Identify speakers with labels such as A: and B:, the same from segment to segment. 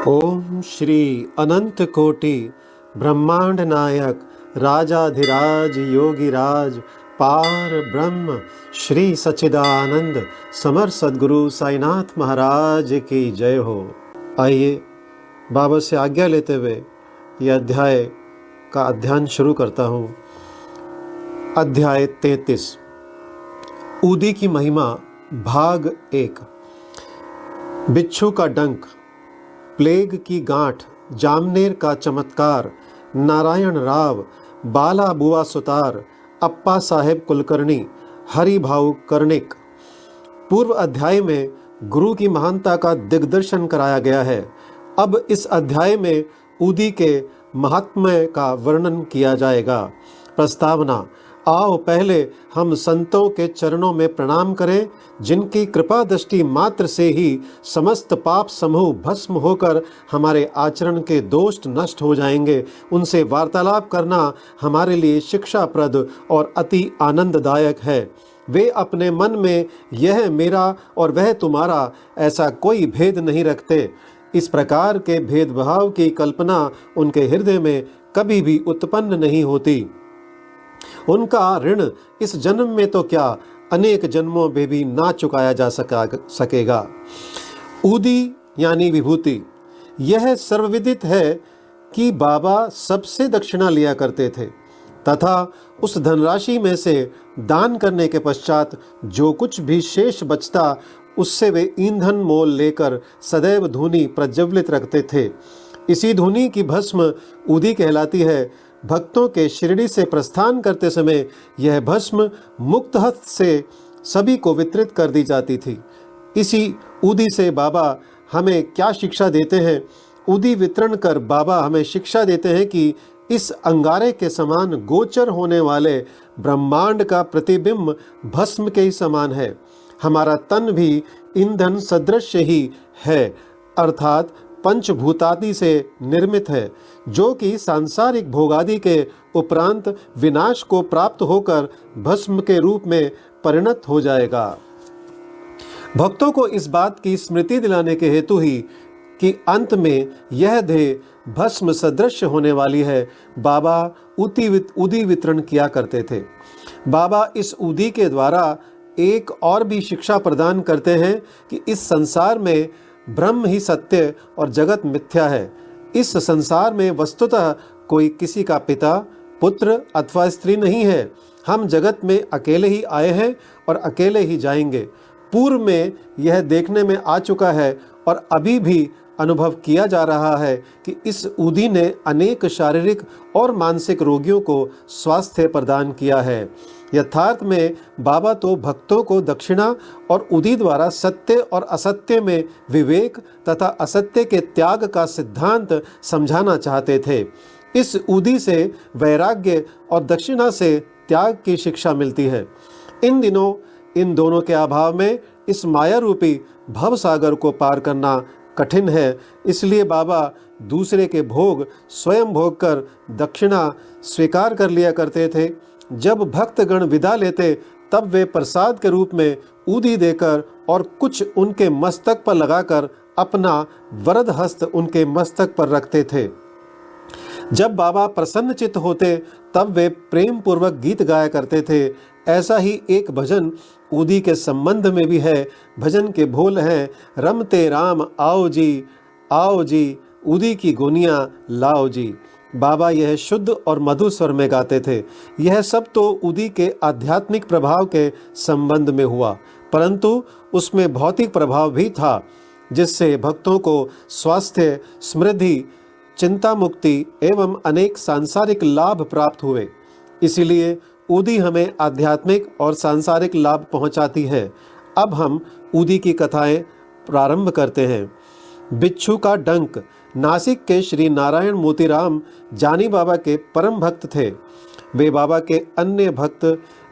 A: ओम श्री अनंत कोटि ब्रह्मांड नायक राजाधिराज योगिराज पार ब्रह्म श्री सच्चिदानंद समर सद्गुरु साईनाथ महाराज की जय हो। आइए बाबा से आज्ञा लेते हुए यह अध्याय का अध्ययन शुरू करता हूँ। अध्याय 33 ऊदी की महिमा भाग 1। बिच्छू का डंक, प्लेग की गांठ, जामनेर का चमत्कार, नारायण राव, बाला बुआ सुतार, अप्पा साहेब कुलकर्णी, हरि भाऊ कर्णिक। पूर्व अध्याय में गुरु की महानता का दिग्दर्शन कराया गया है। अब इस अध्याय में ऊदी के महात्म्य का वर्णन किया जाएगा। प्रस्तावना। आओ पहले हम संतों के चरणों में प्रणाम करें, जिनकी कृपा दृष्टि मात्र से ही समस्त पाप समूह भस्म होकर हमारे आचरण के दोष नष्ट हो जाएंगे। उनसे वार्तालाप करना हमारे लिए शिक्षाप्रद और अति आनंददायक है। वे अपने मन में यह मेरा और वह तुम्हारा ऐसा कोई भेद नहीं रखते। इस प्रकार के भेदभाव की कल्पना उनके हृदय में कभी भी उत्पन्न नहीं होती। उनका ऋण इस जन्म में तो क्या, अनेक जन्मों में भी ना चुकाया जा सकेगा। ऊदी यानी विभूति। यह सर्वविदित है कि बाबा सबसे दक्षिणा लिया करते थे तथा उस धनराशि में से दान करने के पश्चात जो कुछ भी शेष बचता उससे वे ईंधन मोल लेकर सदैव धूनी प्रज्वलित रखते थे। इसी धूनी की भस्म ऊदी कहलाती है। भक्तों के शिरडी से प्रस्थान करते समय यह भस्म मुक्त हस्त से सभी को वितरित कर दी जाती थी। इसी ऊदी से बाबा हमें क्या शिक्षा देते हैं? ऊदी वितरण कर बाबा हमें शिक्षा देते हैं कि इस अंगारे के समान गोचर होने वाले ब्रह्मांड का प्रतिबिंब भस्म के ही समान है। हमारा तन भी ईंधन सदृश ही है, अर्थात पंचभूतादि से निर्मित है, जो कि सांसारिक भोगादि के उपरांत विनाश को प्राप्त होकर भस्म के रूप में परिणत हो जाएगा। भक्तों को इस बात की स्मृति दिलाने के हेतु ही कि अंत में यह देह भस्म सदृश होने वाली है, बाबा ऊदी वितरण किया करते थे। बाबा इस ऊदी के द्वारा एक और भी शिक्षा प्रदान करते हैं कि इस संसार में ब्रह्म ही सत्य और जगत मिथ्या है। इस संसार में वस्तुतः कोई किसी का पिता, पुत्र अथवा स्त्री नहीं है। हम जगत में अकेले ही आए हैं और अकेले ही जाएंगे। पूर्व में यह देखने में आ चुका है और अभी भी अनुभव किया जा रहा है कि इस ऊदी ने अनेक शारीरिक और मानसिक रोगियों को स्वास्थ्य प्रदान किया है। यथार्थ में बाबा तो भक्तों को दक्षिणा और ऊदी द्वारा सत्य और असत्य में विवेक तथा असत्य के त्याग का सिद्धांत समझाना चाहते थे। इस ऊदी से वैराग्य और दक्षिणा से त्याग की शिक्षा मिलती है। इन दिनों इन दोनों के अभाव में इस माया रूपी भव सागर को पार करना कठिन है। इसलिए बाबा दूसरे के भोग स्वयं भोग कर दक्षिणा स्वीकार कर लिया करते थे। जब भक्तगण विदा लेते तब वे प्रसाद के रूप में ऊदी देकर और कुछ उनके मस्तक पर लगाकर अपना वरद हस्त उनके मस्तक पर रखते थे। जब बाबा प्रसन्न चित्त होते तब वे प्रेम पूर्वक गीत गाया करते थे। ऐसा ही एक भजन ऊदी के संबंध में भी है। भजन के बोल हैं, रमते राम आओ जी, ऊदी की गोनियां लाओ जी। बाबा यह शुद्ध और मधुर स्वर में गाते थे। यह सब तो ऊदी के आध्यात्मिक प्रभाव के संबंध में हुआ, परंतु उसमें भौतिक प्रभाव भी था, जिससे भक्तों को स्वास्थ्य, समृद्धि, चिंता मुक्ति एवं अनेक सांसारिक लाभ प्राप्त हुए। इसीलिए ऊदी हमें आध्यात्मिक और सांसारिक लाभ पहुंचाती है। अब हम ऊदी की कथाएं प्रारंभ करते हैं। बिच्छू का डंक। नासिक के श्री नारायण मोतीराम जानी बाबा के परम भक्त थे। वे बाबा के अन्य भक्त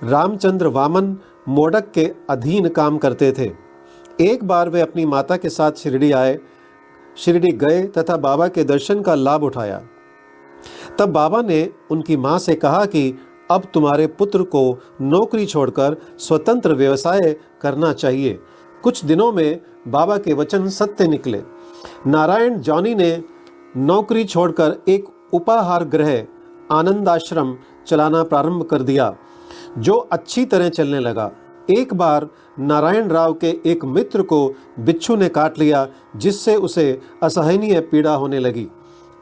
A: रामचंद्र वामन मोडक के अधीन काम करते थे। एक बार वे अपनी माता के साथ शिरडी गए तथा बाबा के दर्शन का लाभ उठाया। तब बाबा ने उनकी माँ से कहा कि अब तुम्हारे पुत्र को नौकरी छोड़कर स्वतंत्र व्यवसाय करना चाहिए। कुछ दिनों में बाबा के वचन सत्य निकले। नारायण जॉनी ने नौकरी छोड़कर एक उपाहार गृह आनंद आश्रम चलाना प्रारंभ कर दिया, जो अच्छी तरह चलने लगा। एक बार नारायण राव के एक मित्र को बिच्छू ने काट लिया, जिससे उसे असहनीय पीड़ा होने लगी।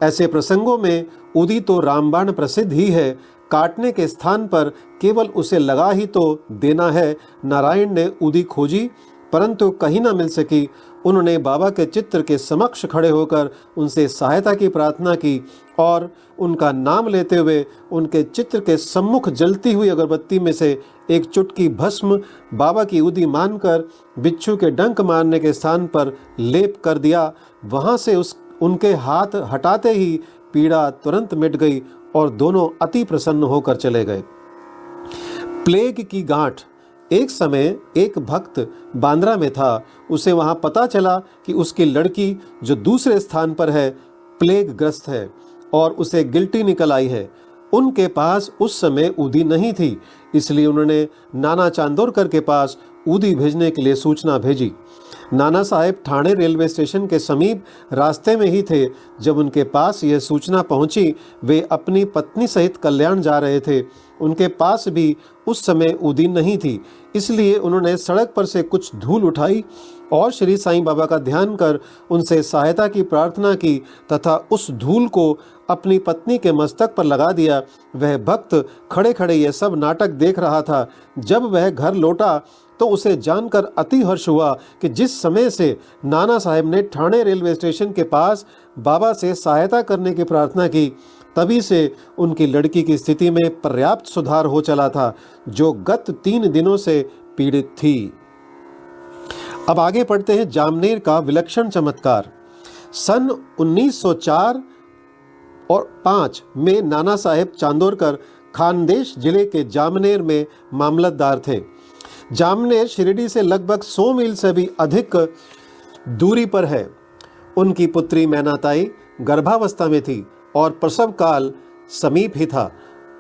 A: ऐसे प्रसंगों में उदी तो रामबाण प्रसिद्ध ही है। काटने के स्थान पर केवल उसे लगा ही तो देना है। नारायण ने उदी खोजी, परंतु कहीं न मिल सकी। उन्होंने बाबा के चित्र के समक्ष खड़े होकर उनसे सहायता की प्रार्थना की और उनका नाम लेते हुए उनके चित्र के सम्मुख जलती हुई अगरबत्ती में से एक चुटकी भस्म बाबा की उदी मानकर बिच्छू के डंक मारने के स्थान पर लेप कर दिया। वहां से उनके हाथ हटाते ही पीड़ा तुरंत मिट गई और दोनों अति प्रसन्न होकर चले गए। प्लेग की गांठ। एक समय एक भक्त बांद्रा में था। उसे वहां पता चला कि उसकी लड़की जो दूसरे स्थान पर है प्लेग ग्रस्त है और उसे गिल्टी निकल आई है। उनके पास उस समय ऊदी नहीं थी, इसलिए उन्होंने नाना चांदोरकर के पास ऊदी भेजने के लिए सूचना भेजी। नाना साहेब ठाणे रेलवे स्टेशन के समीप रास्ते में ही थे जब उनके पास यह सूचना पहुंची। वे अपनी पत्नी सहित कल्याण जा रहे थे। उनके पास भी उस समय ऊदी नहीं थी, इसलिए उन्होंने सड़क पर से कुछ धूल उठाई और श्री साईं बाबा का ध्यान कर उनसे सहायता की प्रार्थना की तथा उस धूल को अपनी पत्नी के मस्तक पर लगा दिया। वह भक्त खड़े खड़े यह सब नाटक देख रहा था। जब वह घर लौटा तो उसे जानकर अति हर्ष हुआ कि जिस समय से नाना साहेब ने ठाणे रेलवे स्टेशन के पास बाबा से सहायता करने की प्रार्थना की, तभी से उनकी लड़की की स्थिति में पर्याप्त सुधार हो चला था, जो गत 3 दिनों से पीड़ित थी। अब आगे पढ़ते हैं जामनेर का विलक्षण चमत्कार। सन 1904 और 5 में नाना साहेब चांदोरकर खानदेश जिले के जामनेर में मामलतदार थे। जामनेर शिरडी से लगभग 100 मील से भी अधिक दूरी पर है। उनकी पुत्री मैनाताई गर्भावस्था में थी और प्रसव काल समीप ही था।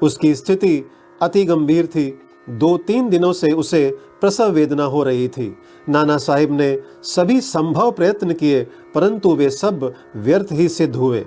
A: उसकी स्थिति अति गंभीर थी। 2-3 दिनों से उसे प्रसव वेदना हो रही थी। नाना साहिब ने सभी संभव प्रयत्न किए, परंतु वे सब व्यर्थ ही सिद्ध हुए।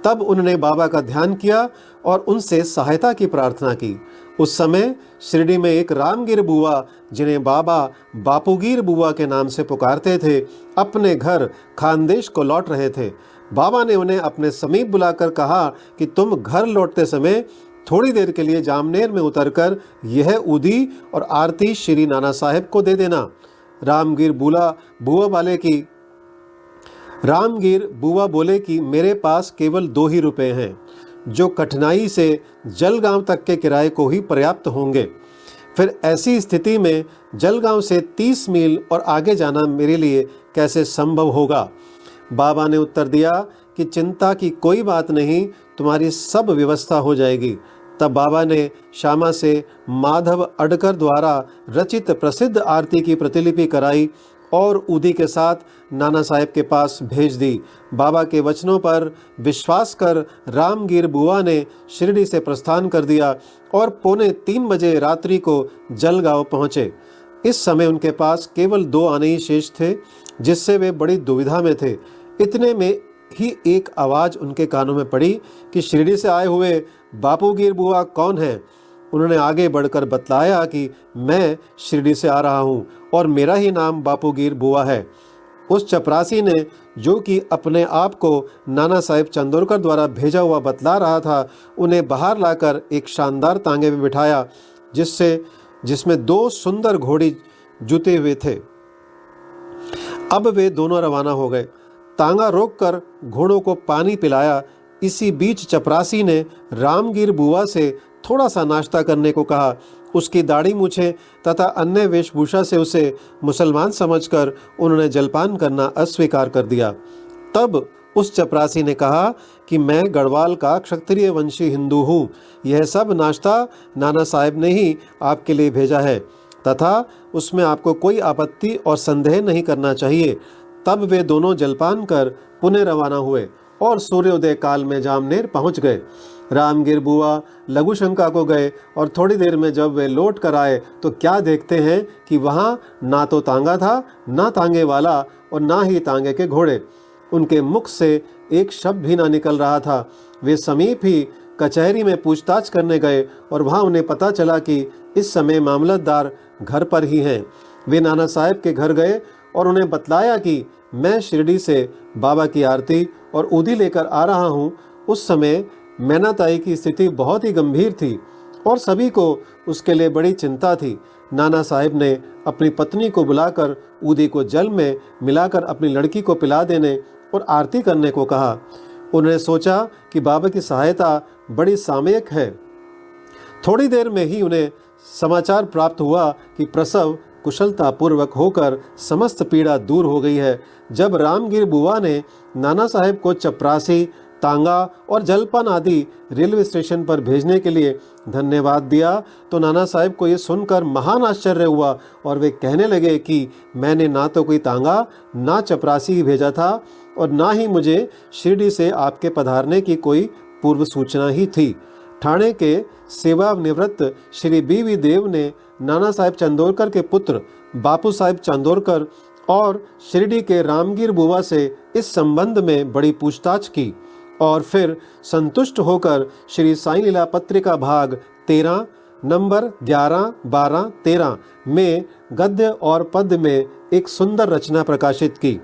A: तब उन्होंने बाबा का ध्यान किया और उनसे सहायता की प्रार्थना की। उस समय शिरडी में एक रामगिर बुआ, जिन्हें बाबा बापूगीर बुआ के नाम से पुकारते थे, अपने घर खानदेश को लौट रहे थे। बाबा ने उन्हें अपने समीप बुलाकर कहा कि तुम घर लौटते समय थोड़ी देर के लिए जामनेर में उतरकर यह ऊदी और आरती श्री नाना साहेब को दे देना। रामगिर बुआ बोले कि मेरे पास केवल 2 ही रुपए हैं, जो कठिनाई से जलगांव तक के किराए को ही पर्याप्त होंगे। फिर ऐसी स्थिति में जलगांव से 30 मील और आगे जाना मेरे लिए कैसे संभव होगा। बाबा ने उत्तर दिया कि चिंता की कोई बात नहीं, तुम्हारी सब व्यवस्था हो जाएगी। तब बाबा ने श्यामा से माधव अडकर द्वारा रचित प्रसिद्ध आरती की प्रतिलिपि कराई और ऊदी के साथ नाना साहेब के पास भेज दी। बाबा के वचनों पर विश्वास कर रामगिर बुआ ने शिरडी से प्रस्थान कर दिया और 2:45 बजे रात्रि को जलगांव पहुँचे। इस समय उनके पास केवल 2 आने ही शेष थे, जिससे वे बड़ी दुविधा में थे। इतने में ही एक आवाज़ उनके कानों में पड़ी कि शिरडी से आए हुए बापूगीर बुआ कौन है। उन्होंने आगे बढ़कर बतलाया कि मैं शिरडी से आ रहा हूँ और मेरा ही नाम बापूगीर बुआ है। उस चपरासी ने, जो कि अपने आप को नाना साहेब चांदोरकर द्वारा भेजा हुआ बतला रहा था, उन्हें बाहर लाकर एक शानदार तांगे में बिठाया, जिसमें 2 सुंदर घोड़ी जुते हुए थे। अब वे दोनों रवाना हो गए। तांगा रोककर घोड़ों को पानी पिलाया। इसी बीच चपरासी ने रामगिर बुआ से थोड़ा सा नाश्ता करने को कहा। उसकी दाढ़ी मूछें तथा अन्य वेशभूषा से उसे मुसलमान समझकर उन्होंने जलपान करना अस्वीकार कर दिया। तब उस चपरासी ने कहा कि मैं गढ़वाल का क्षत्रिय वंशी हिंदू हूँ। यह सब नाश्ता नाना साहेब ने ही आपके लिए भेजा है तथा उसमें आपको कोई आपत्ति और संदेह नहीं करना चाहिए। तब वे दोनों जलपान कर पुनः रवाना हुए और सूर्योदय काल में जामनेर पहुंच गए। रामगिर बुआ लघुशंका को गए और थोड़ी देर में जब वे लौट कर आए तो क्या देखते हैं कि वहाँ ना तो तांगा था, ना तांगे वाला और ना ही तांगे के घोड़े। उनके मुख से एक शब्द भी ना निकल रहा था। वे समीप ही कचहरी में पूछताछ करने गए और वहाँ उन्हें पता चला कि इस समय मामलतदार घर पर ही हैं। वे नाना साहब के घर गए और उन्हें बतलाया कि मैं शिरडी से बाबा की आरती और ऊदी लेकर आ रहा हूँ। उस समय मैनाताई की स्थिति बहुत ही गंभीर थी और सभी को उसके लिए बड़ी चिंता थी। नाना साहब ने अपनी पत्नी को बुलाकर ऊदी को जल में मिलाकर अपनी लड़की को पिला देने और आरती करने को कहा। उन्होंने सोचा कि बाबा की सहायता बड़ी सामयिक है। थोड़ी देर में ही उन्हें समाचार प्राप्त हुआ कि प्रसव कुशलतापूर्वक होकर समस्त पीड़ा दूर हो गई है। जब रामगिर बुआ ने नाना साहब को चपरासी, तांगा और जलपान आदि रेलवे स्टेशन पर भेजने के लिए धन्यवाद दिया तो नाना साहब को ये सुनकर महान आश्चर्य हुआ और वे कहने लगे कि मैंने ना तो कोई तांगा, ना चपरासी भेजा था और ना ही मुझे शिरडी से आपके पधारने की कोई पूर्व सूचना ही थी। ठाणे के सेवानिवृत्त श्री बीवी देव ने नाना साहब चंदोरकर के पुत्र बापू साहब चंदोरकर और शिरडी के रामगिर बुआ से इस संबंध में बड़ी पूछताछ की और फिर संतुष्ट होकर श्री साईं लीला पत्रिका भाग 13 नंबर 11, 12, 13 में गद्य और पद में एक सुंदर रचना प्रकाशित की।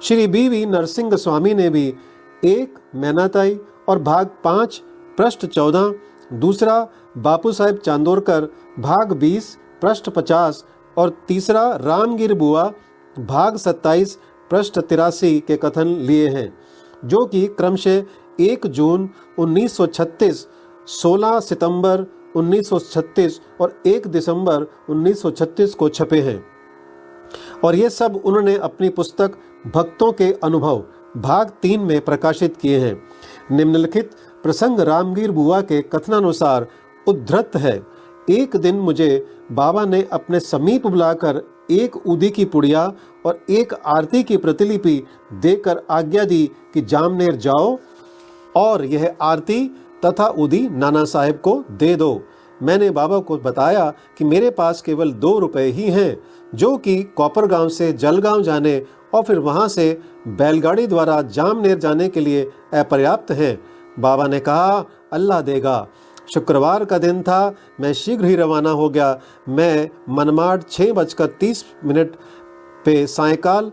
A: श्री बीवी नरसिंह स्वामी ने भी एक मैनाताई और भाग 5 पृष्ठ 14, दूसरा बापू साहब चांदोरकर भाग 20 पृष्ठ 50 और तीसरा रामगिर बुआ भाग 27 पृष्ठ 83 के कथन लिए हैं, जो कि क्रमशः 1 जून 1936, 16 सितंबर 1936 और 1 दिसंबर 1936 को छपे हैं। और ये सब उन्होंने अपनी पुस्तक भक्तों के अनुभव भाग 3 में प्रकाशित किए हैं। निम्नलिखित प्रसंग रामगिर बुआ के कथनानुसार उद्धृत है। एक दिन मुझे बाबा ने अपने समीप बुलाकर एक ऊदी की पुड़िया और एक आरती की प्रतिलिपि देकर आज्ञा दी कि जामनेर जाओ और यह आरती तथा ऊदी नाना साहब को दे दो। मैंने बाबा को बताया कि मेरे पास केवल 2 रुपए ही हैं, जो कि कोपरगांव से जलगांव जाने और फिर वहां से बैलगाड़ी द्वारा जामनेर जाने के लिए अपर्याप्त हैं। बाबा ने कहा, अल्लाह देगा। शुक्रवार का दिन था। मैं शीघ्र ही रवाना हो गया। मैं मनमाड 6:30 पे सायकाल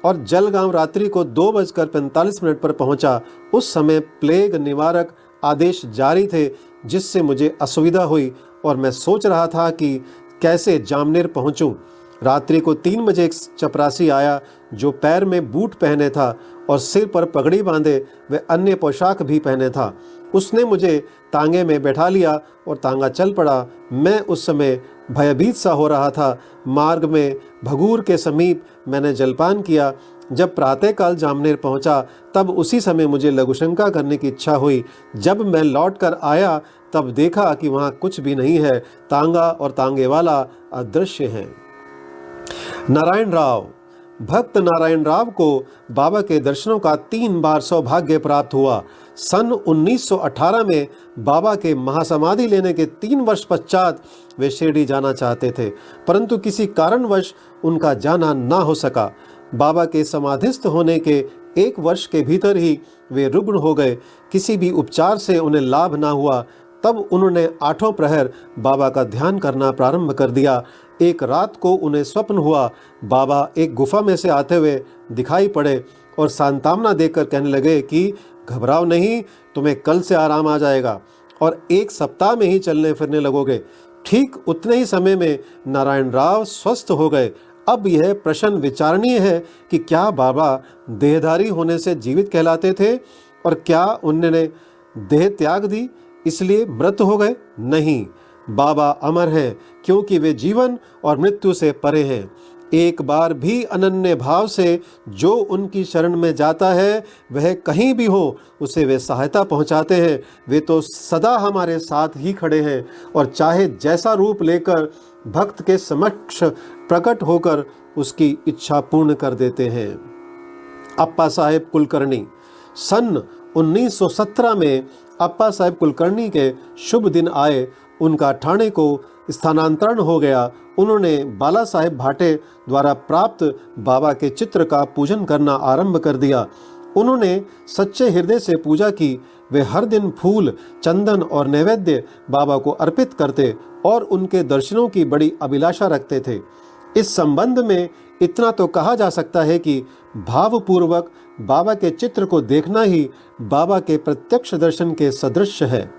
A: और जलगांव रात्रि को 2:45 पर पहुंचा। उस समय प्लेग निवारक आदेश जारी थे, जिससे मुझे असुविधा हुई और मैं सोच रहा था कि कैसे जामनेर पहुंचूं। रात्रि को 3 बजे एक चपरासी आया, जो पैर में बूट पहने था और सिर पर पगड़ी बांधे व अन्य पोशाक भी पहने था। उसने मुझे तांगे में बैठा लिया और तांगा चल पड़ा। मैं उस समय भयभीत सा हो रहा था। मार्ग में भगूर के समीप मैंने जलपान किया। जब प्रातःकाल जामनेर पहुंचा, तब उसी समय मुझे लघुशंका करने की इच्छा हुई। जब मैं लौट कर आया, तब देखा कि वहाँ कुछ भी नहीं है। तांगा और तांगे वाला अदृश्य है। नारायण राव। भक्त नारायण राव को बाबा के दर्शनों का 3 बार सौभाग्य प्राप्त हुआ। सन 1918 में बाबा के महासमाधि लेने के 3 वर्ष पश्चात वे शिरडी जाना चाहते थे, परंतु किसी कारणवश उनका जाना ना हो सका। बाबा के समाधिस्थ होने के 1 वर्ष के भीतर ही वे रुग्ण हो गए। किसी भी उपचार से उन्हें लाभ ना हुआ। तब उन्होंने 8 प्रहर बाबा का ध्यान करना प्रारंभ कर दिया। एक रात को उन्हें स्वप्न हुआ, बाबा एक गुफा में से आते हुए दिखाई पड़े और सांत्वना देकर कहने लगे कि घबराओ नहीं, तुम्हें कल से आराम आ जाएगा और 1 सप्ताह में ही चलने फिरने लगोगे। ठीक उतने ही समय में नारायण राव स्वस्थ हो गए। अब यह प्रश्न विचारणीय है कि क्या बाबा देहधारी होने से जीवित कहलाते थे और क्या उन्होंने देह त्याग दी इसलिए मृत हो गए? नहीं, बाबा अमर हैं, क्योंकि वे जीवन और मृत्यु से परे हैं। एक बार भी अनन्य भाव से जो उनकी शरण में जाता है, वह कहीं भी हो उसे वे सहायता पहुंचाते हैं। वे तो सदा हमारे साथ ही खड़े हैं और चाहे जैसा रूप लेकर भक्त के समक्ष प्रकट होकर उसकी इच्छा पूर्ण कर देते हैं। अप्पा साहेब कुलकर्णी। सन 1917 में अप्पा साहेब कुलकर्णी के शुभ दिन आए। उनका ठाणे को स्थानांतरण हो गया। उन्होंने बाला साहेब भाटे द्वारा प्राप्त बाबा के चित्र का पूजन करना आरंभ कर दिया। उन्होंने सच्चे हृदय से पूजा की। वे हर दिन फूल, चंदन और नैवेद्य बाबा को अर्पित करते और उनके दर्शनों की बड़ी अभिलाषा रखते थे। इस संबंध में इतना तो कहा जा सकता है कि भावपूर्वक बाबा के चित्र को देखना ही बाबा के प्रत्यक्ष दर्शन के सदृश है।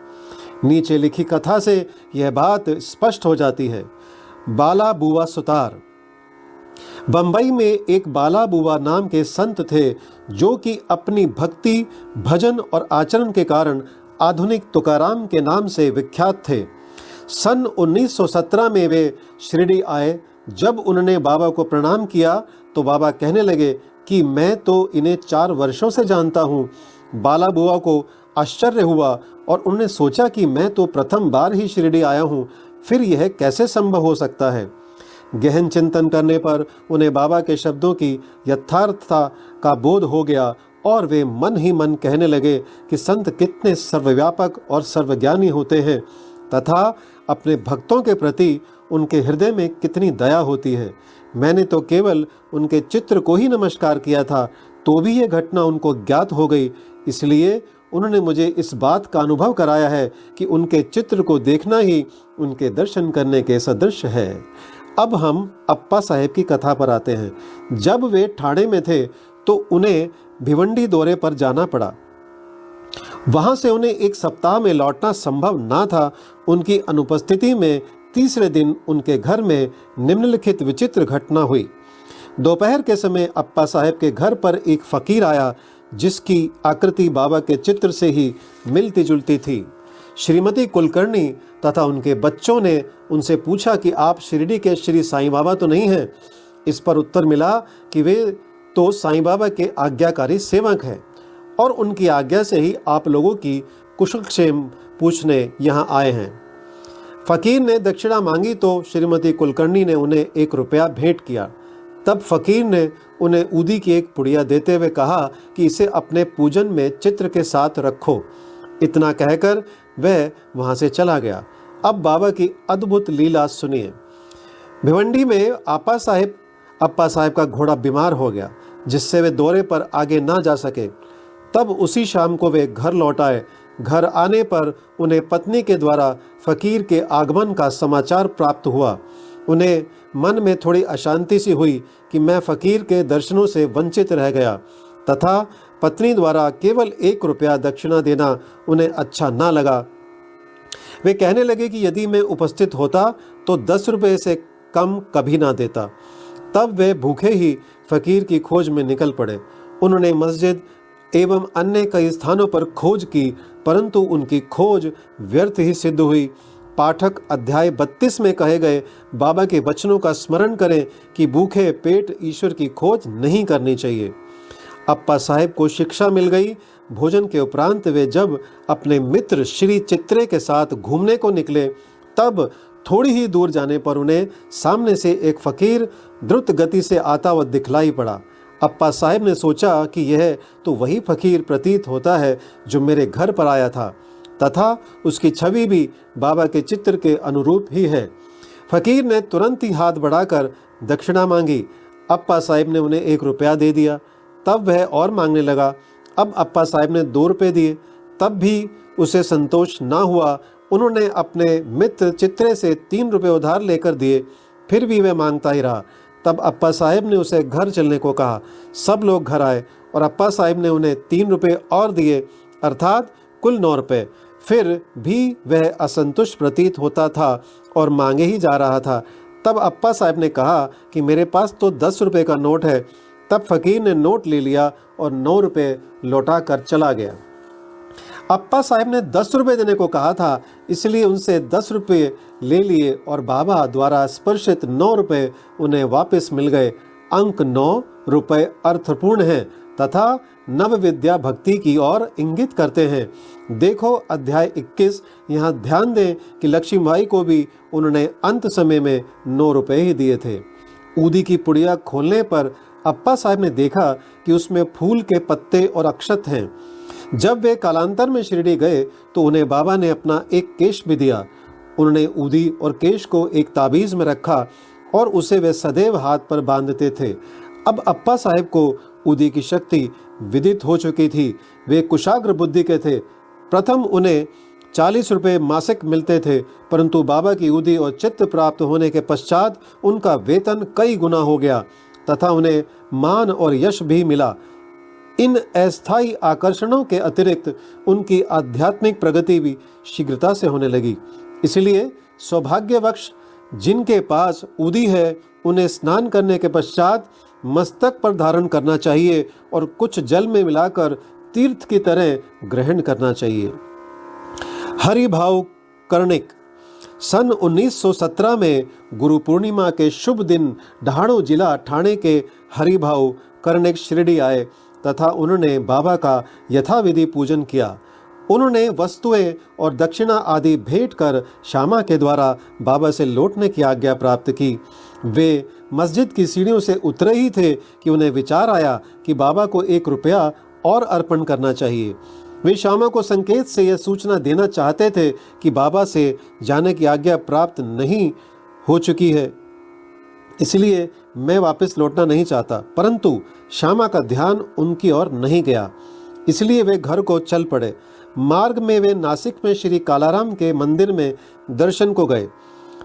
A: नीचे लिखी कथा से यह बात स्पष्ट हो जाती है। बाला बुआ सुतार। बंबई में एक बाला बुआ नाम के संत थे जो कि अपनी भक्ति, भजन और आचरण के कारण आधुनिक तुकाराम के नाम से विख्यात थे। सन 1917 में वे शिरडी आए। जब उन्होंने बाबा को प्रणाम किया तो बाबा कहने लगे कि मैं तो इन्हें 4 वर्षों से जानता हूँ। बाला बुआ को आश्चर्य हुआ और उन्होंने सोचा कि मैं तो प्रथम बार ही शिरडी आया हूँ, फिर यह कैसे संभव हो सकता है। गहन चिंतन करने पर उन्हें बाबा के शब्दों की यथार्थता का बोध हो गया और वे मन ही मन कहने लगे कि संत कितने सर्वव्यापक और सर्वज्ञानी होते हैं तथा अपने भक्तों के प्रति उनके हृदय में कितनी दया होती है। मैंने तो केवल उनके चित्र को ही नमस्कार किया था, तो भी यह घटना उनको ज्ञात हो गई। इसलिए उन्होंने मुझे इस बात का अनुभव कराया है कि उनके चित्र को देखना ही उनके दर्शन करने के सदृश है। अब हम अप्पा साहेब की कथा पर आते हैं। जब वे ठाणे में थे तो उन्हें भिवंडी दौरे पर जाना पड़ा। वहां से उन्हें 1 सप्ताह में लौटना संभव ना था। उनकी अनुपस्थिति में तीसरे दिन उनके घर में निम्नलिखित विचित्र घटना हुई। दोपहर के समय अप्पा साहेब के घर पर एक फकीर आया जिसकी आकृति बाबा के चित्र से ही मिलती जुलती थी। श्रीमती कुलकर्णी तथा उनके बच्चों ने उनसे पूछा कि आप शिरडी के श्री साईं बाबा तो नहीं हैं। इस पर उत्तर मिला कि वे तो साईं बाबा के आज्ञाकारी सेवक हैं और उनकी आज्ञा से ही आप लोगों की कुशलक्षेम पूछने यहाँ आए हैं। फकीर ने दक्षिणा मांगी तो श्रीमती कुलकर्णी ने उन्हें 1 रुपया भेंट किया। तब फकीर ने उन्हें ऊदी की एक पुड़िया देते हुए कहा कि इसे अपने पूजन में चित्र के साथ रखो। इतना कहकर वह वहां से चला गया। अब बाबा की अद्भुत लीला सुनिए। भिवंडी में अप्पा साहेब का घोड़ा बीमार हो गया जिससे वे दौरे पर आगे ना जा सके। तब उसी शाम को वे घर लौट आए। घर आने पर उन्हें पत्नी के द्वारा फकीर के आगमन का समाचार प्राप्त हुआ। उन्हें मन में थोड़ी अशांति सी हुई कि मैं फकीर के दर्शनों से वंचित रह गया तथा पत्नी द्वारा केवल 1 रुपया दक्षिणा देना उन्हें अच्छा ना लगा। वे कहने लगे कि यदि मैं उपस्थित होता तो 10 रुपये से कम कभी ना देता। तब वे भूखे ही फकीर की खोज में निकल पड़े। उन्होंने मस्जिद एवं अन्य कई स्थानों पर खोज की, परंतु उनकी खोज व्यर्थ ही सिद्ध हुई। पाठक अध्याय 32 में कहे गए बाबा के वचनों का स्मरण करें कि भूखे पेट ईश्वर की खोज नहीं करनी चाहिए। अप्पा साहेब को शिक्षा मिल गई। भोजन के उपरांत वे जब अपने मित्र श्री चित्रे के साथ घूमने को निकले तब थोड़ी ही दूर जाने पर उन्हें सामने से एक फकीर द्रुत गति से आता हुआ दिखलाई पड़ा। अप्पा साहेब ने सोचा कि यह तो वही फकीर प्रतीत होता है जो मेरे घर पर आया था तथा उसकी छवि भी बाबा के चित्र के अनुरूप ही है। फकीर ने तुरंत ही हाथ बढ़ाकर दक्षिणा मांगी। अप्पा साहेब ने उन्हें 1 रुपया दे दिया। तब वह और मांगने लगा। अब अप्पा साहेब ने 2 रुपये दिए। तब भी उसे संतोष ना हुआ। उन्होंने अपने मित्र चित्रे से 3 रुपये उधार लेकर दिए। फिर भी वह मांगता ही रहा। तब अप्पा साहेब ने उसे घर चलने को कहा। सब लोग घर आए और अप्पा साहेब ने उन्हें 3 रुपये और दिए, अर्थात कुल 9 रुपये। फिर भी वह असंतुष्ट प्रतीत होता था और मांगे ही जा रहा था। तब अप्पा साहेब ने कहा कि मेरे पास तो 10 रुपये का नोट है। तब फकीर ने नोट ले लिया और 9 रुपये लौटा कर चला गया। अप्पा साहेब ने 10 रुपये देने को कहा था, इसलिए उनसे 10 रुपये ले लिए और बाबा द्वारा स्पर्शित 9 रुपये उन्हें वापस मिल गए। अंक 9 रुपये अर्थपूर्ण हैं तथा नव विद्या भक्ति की ओर इंगित करते हैं। देखो अध्याय 21। यहाँ ध्यान दें कि लक्ष्मीबाई को भी उन्होंने अंत समय में 9 रुपये ही दिए थे। ऊदी की पुड़िया खोलने पर अप्पा साहब ने देखा कि उसमें फूल के पत्ते और अक्षत हैं। जब वे कालांतर में शिरडी गए तो उन्हें बाबा ने अपना एक केश भी दिया। उन्होंने ऊदी और केश को एक ताबीज में रखा और उसे वे सदैव हाथ पर बांधते थे। अब अप्पा साहेब को ऊदी की शक्ति विदित हो चुकी थी। वे कुशाग्र बुद्धि के थे। प्रथम उन्हें 40 रुपये मासिक मिलते थे, परंतु बाबा की ऊदी और चित्त प्राप्त होने के पश्चात उनका वेतन कई गुना हो गया तथा उन्हें मान और यश भी मिला। इन अस्थायी आकर्षणों के अतिरिक्त उनकी आध्यात्मिक प्रगति भी शीघ्रता से होने लगी। इसलिए सौभाग्यवश जिनके पास ऊदी है उन्हें स्नान करने के पश्चात मस्तक पर धारण करना चाहिए और कुछ जल में मिलाकर तीर्थ की तरह ग्रहण करना चाहिए। हरिभाव कर्णिक सन 1917 में गुरु पूर्णिमा के शुभ दिन ढाणू जिला ठाणे के हरिभाव कर्णिक शिरडी आए तथा उन्होंने बाबा का यथाविधि पूजन किया। उन्होंने वस्तुएं और दक्षिणा आदि भेंट कर श्यामा के द्वारा बाबा से लौटने की आज्ञा प्राप्त की। वे मस्जिद की सीढ़ियों से उतरे ही थे कि उन्हें विचार आया कि बाबा को 1 रुपया और अर्पण करना चाहिए। वे श्यामा को संकेत से यह सूचना देना चाहते थे कि बाबा से जाने की आज्ञा प्राप्त नहीं हो चुकी है, इसलिए मैं वापस लौटना नहीं चाहता। परंतु श्यामा का ध्यान उनकी ओर नहीं गया, इसलिए वे घर को चल पड़े। मार्ग में वे नासिक में श्री कालाराम के मंदिर में दर्शन को गए।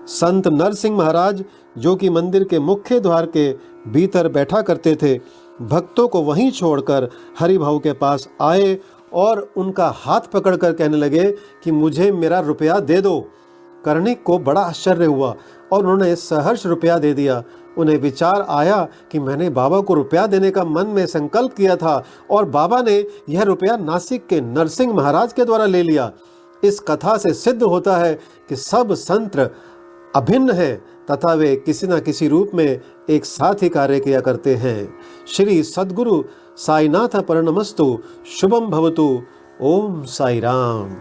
A: संत नरसिंह महाराज, जो कि मंदिर के मुख्य द्वार के भीतर बैठा करते थे, भक्तों को वहीं छोड़कर हरिभाव के पास आए और उनका हाथ पकड़कर कहने लगे कि मुझे मेरा रुपया दे दो। कर्णिक को बड़ा आश्चर्य हुआ और उन्होंने सहर्ष रुपया दे दिया। उन्हें विचार आया कि मैंने बाबा को रुपया देने का मन में संकल्प किया था और बाबा ने यह रुपया नासिक के नरसिंह महाराज के द्वारा ले लिया। इस कथा से सिद्ध होता है कि सब संत अभिन्न हैं तथा वे किसी न किसी रूप में एक साथ ही कार्य किया करते हैं। श्री सद्गुरु साईनाथ प्रणमस्तु। शुभम भवतु। ओम साई राम।